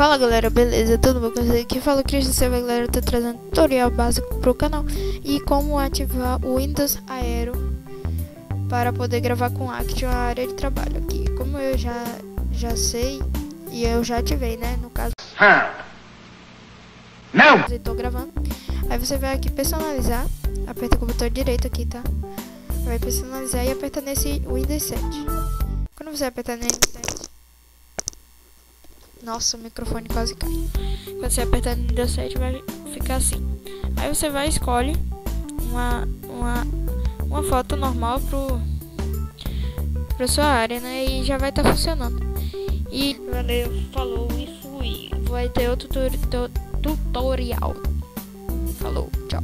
Fala galera, beleza? Tudo bom com vocês? Aqui fala o Cristian Silva, galera. Eu tô trazendo um tutorial básico pro canal e como ativar o Windows Aero para poder gravar com Action a área de trabalho aqui. Como eu já sei e eu já ativei, né? No caso, não! eu tô gravando. Aí você vai aqui personalizar, aperta com o botão direito aqui, tá? Vai personalizar e aperta nesse Windows 7. Quando você apertar nesse 7, nossa, o microfone quase cai. Quando você apertar no Windows 7 vai ficar assim. Aí você vai e escolhe uma foto normal pra sua área, né? E já vai estar funcionando. E valeu, falou e fui. Vai ter outro tutorial. Falou, tchau.